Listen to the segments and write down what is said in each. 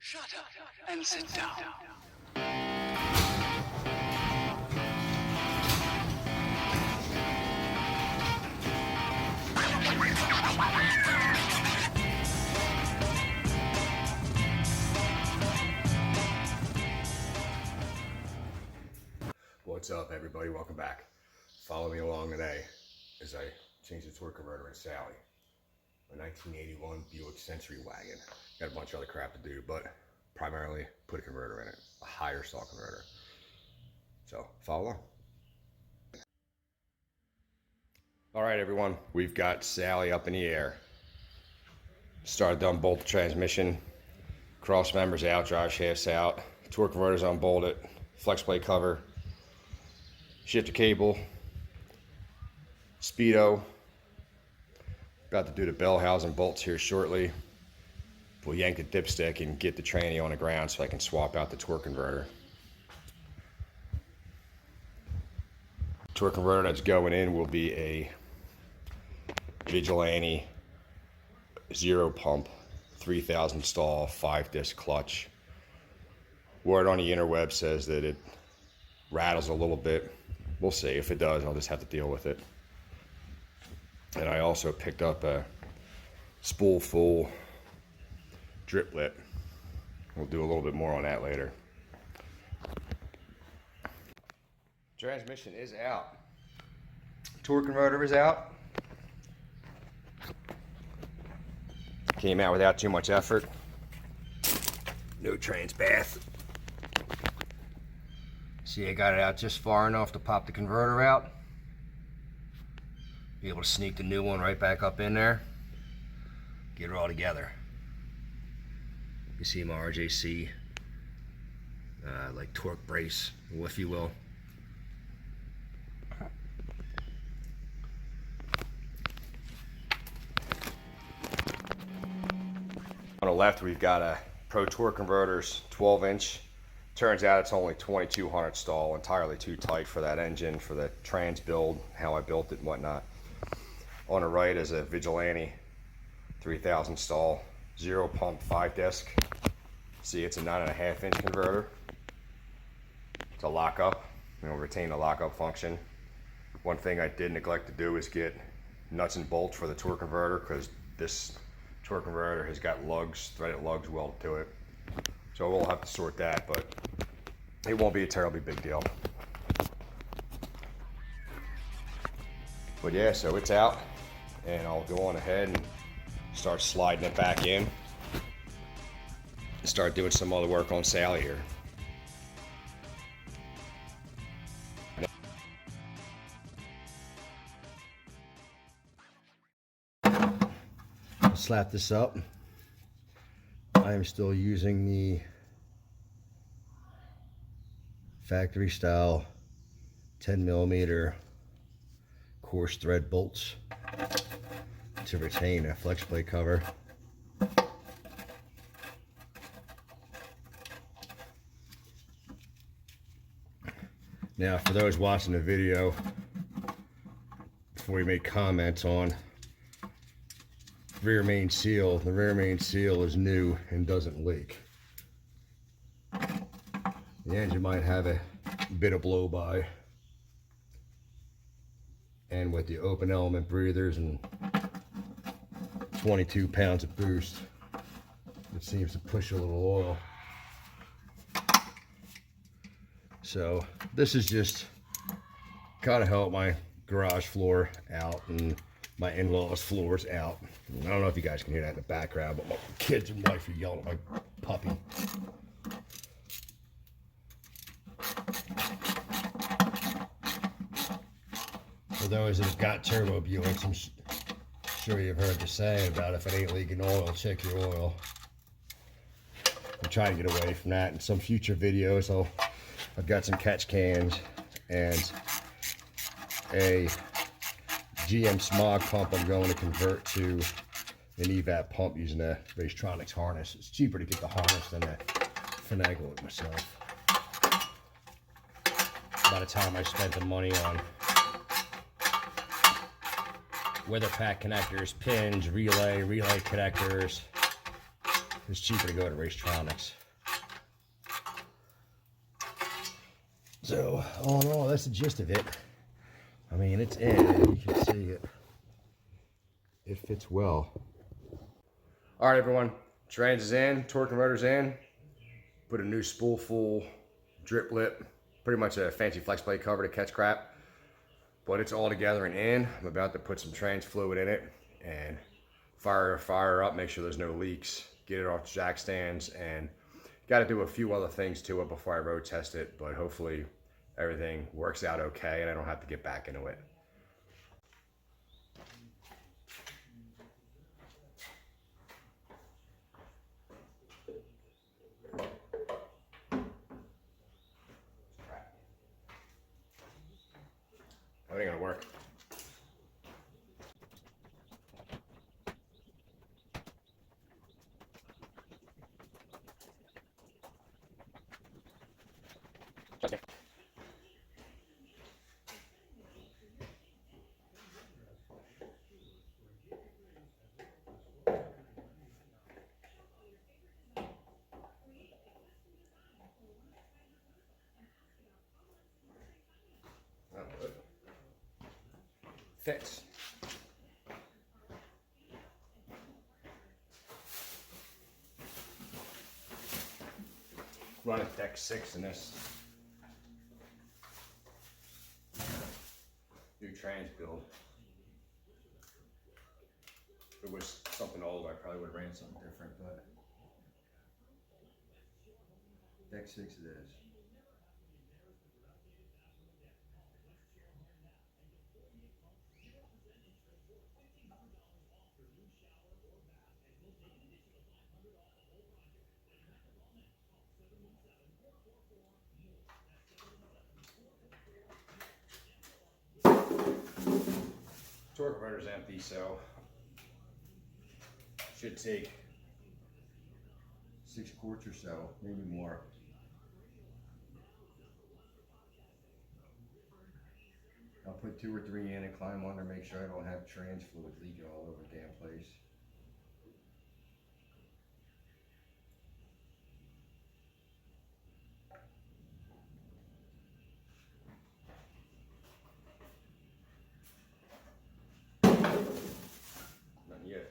Shut up and sit down. What's up, everybody? Welcome back. Follow me along today as I change the torque converter in Sally. A 1981 Buick Century Wagon. Got a bunch of other crap to do, but primarily put a converter in it, a higher stall converter. So follow along. All right, everyone, we've got Sally up in the air. Started to unbolt the transmission, cross members out, drive shafts out, torque converters unbolted, flex plate cover, shifter cable, speedo. About to do the bell housing bolts here shortly. We'll yank the dipstick and get the tranny on the ground so I can swap out the torque converter. Torque converter that's going in will be a Vigilante 0 pump 3000 stall 5-disc clutch. Word on the interweb says that it rattles a little bit. We'll see. If it does, I'll just have to deal with it. And I also picked up a spool full driplet. We'll do a little bit more on that later. Transmission is out. Torque converter is out. Came out without too much effort. No trans bath. See, I got it out just far enough to pop the converter out. Be able to sneak the new one right back up in there. Get it all together. You see my RJC like torque brace, if you will. On the left, we've got a Pro Torque Converters 12-inch. Turns out it's only 2200 stall, entirely too tight for that engine, for the trans build, how I built it and whatnot. On the right is a Vigilante 3000 stall, 0 pump 5-disc. See, it's a 9.5-inch converter. It's a lockup, retain the lockup function. One thing I did neglect to do is get nuts and bolts for the torque converter, because this torque converter has got lugs, threaded lugs welded to it. So we'll have to sort that, but it won't be a terribly big deal. But yeah, so it's out, and I'll go on ahead and start sliding it back in and start doing some other work on Sally here. I'll slap this up. I am still using the factory style 10mm coarse thread bolts to retain a flex plate cover. Now, for those watching the video, before you make comments on rear main seal, the rear main seal is new and doesn't leak. The engine might have a bit of blow by, and with the open element breathers and 22 pounds of boost, it seems to push a little oil. So this is just kind of help my garage floor out and my in-laws floors out. I don't know if you guys can hear that in the background, but my kids and wife are yelling at my puppy. For those that have got Turbo Buicks, I'm sure you've heard the saying about if it ain't leaking oil, check your oil. I'm trying to get away from that. In some future videos, I've got some catch cans and a GM smog pump I'm going to convert to an evap pump using a Racetronics harness. It's cheaper to get the harness than to finagle it myself. By the time I spent the money on weather pack connectors, pins, relay connectors, it's cheaper to go to Racetronics. So, all in all, that's the gist of it. I mean, it's in, you can see it. It fits well. All right, everyone. Trans is in, torque converter's in. Put a new spool full drip lip, pretty much a fancy flex plate cover to catch crap. But it's all together and in. I'm about to put some trans fluid in it and fire up, make sure there's no leaks, get it off the jack stands, and got to do a few other things to it before I road test it, but hopefully everything works out okay and I don't have to get back into it. That ain't gonna work. Okay. Fits. Running deck 6 in this new trans build. If it was something old, I probably would have ran something different, but deck 6 it is. Torque converter's empty, so should take 6 quarts or so, maybe more. I'll put 2 or 3 in and climb under, make sure I don't have trans fluid leaking all over the damn place. Not yet.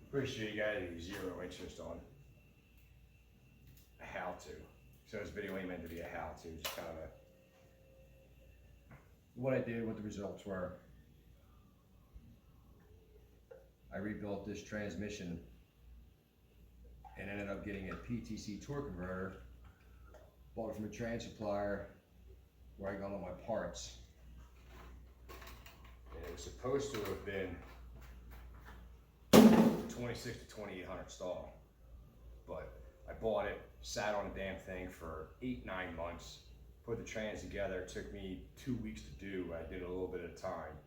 Pretty sure you gotta do 0 interest on a how-to. So this video ain't meant to be a how-to, just kind of a what I did, what the results were. I rebuilt this transmission and ended up getting a PTC torque converter. Bought it from a trans supplier where I got all my parts. And it was supposed to have been 26 to 2800 stall, but I bought it, sat on the damn thing for 8-9 months, put the trans together. It took me 2 weeks to do. I did it a little bit at a time,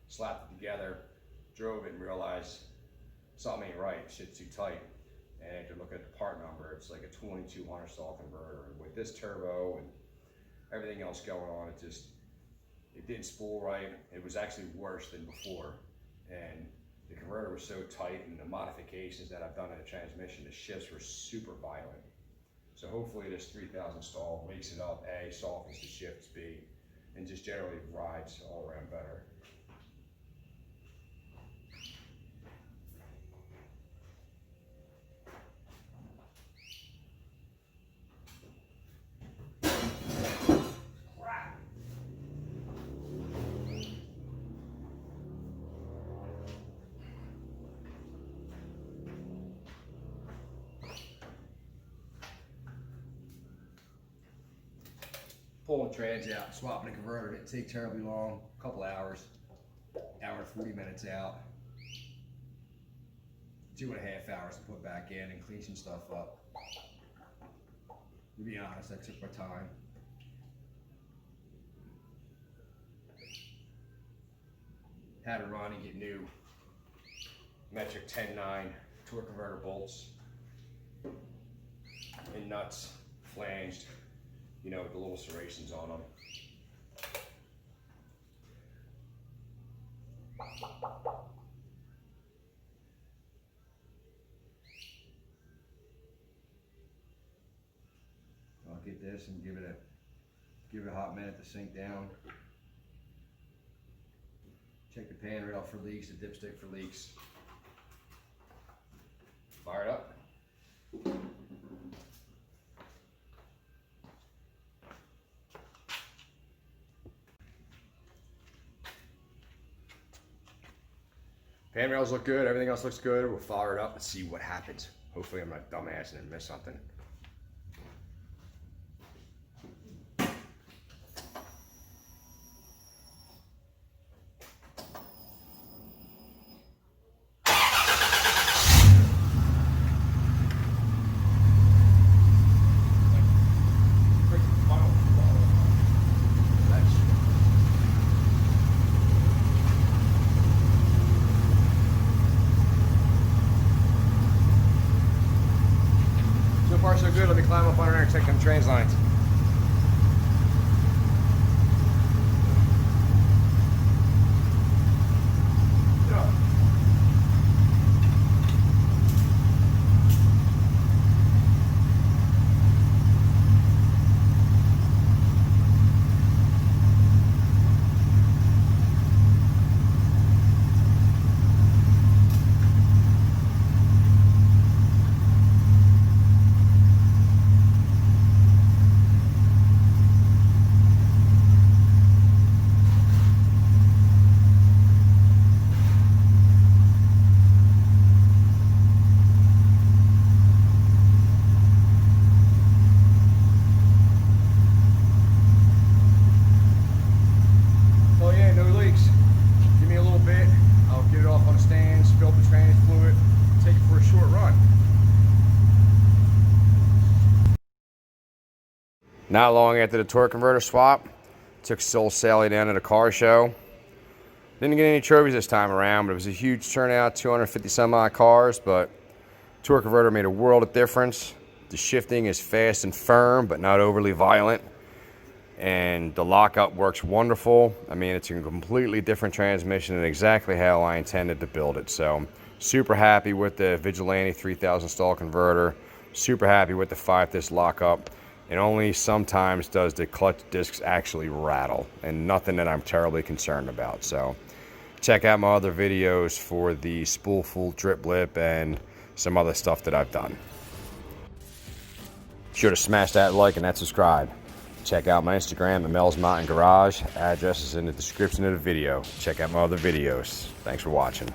slapped it together, drove it and realized something ain't right, shit's too tight. And if you look at the part number, it's like a 2200 stall converter. And with this turbo and everything else going on, it didn't spool right. It was actually worse than before. And the converter was so tight, and the modifications that I've done in the transmission, the shifts were super violent. So hopefully this 3000 stall wakes it up, A, softens the shifts, B, and just generally rides all around better. Pulling trans out, swapping the converter didn't take terribly long, a couple hours, hour and 40 minutes out. 2.5 hours to put back in and clean some stuff up. To be honest, I took my time. Had to run and get new metric 10.9 torque converter bolts and nuts, flanged, you know, with the little serrations on them. I'll get this and give it a hot minute to sink down. Check the pan rail for leaks, the dipstick for leaks. Fire it up. Pan rails look good, everything else looks good. We'll fire it up and see what happens. Hopefully I'm not a dumbass and miss something. So far so good, let me climb up under there and check them trains lines. Not long after the torque converter swap, took Soul Sally down to the car show. Didn't get any trophies this time around, but it was a huge turnout, 250 some odd cars, but torque converter made a world of difference. The shifting is fast and firm, but not overly violent. And the lockup works wonderful. I mean, it's a completely different transmission and exactly how I intended to build it. So super happy with the Vigilante 3000 stall converter. Super happy with the 5-disc lockup. And only sometimes does the clutch discs actually rattle, and nothing that I'm terribly concerned about. So check out my other videos for the spoolful drip lip and some other stuff that I've done. Be sure to smash that like and that subscribe. Check out my Instagram at Mehl's Mountain Garage. Address is in the description of the video. Check out my other videos. Thanks for watching.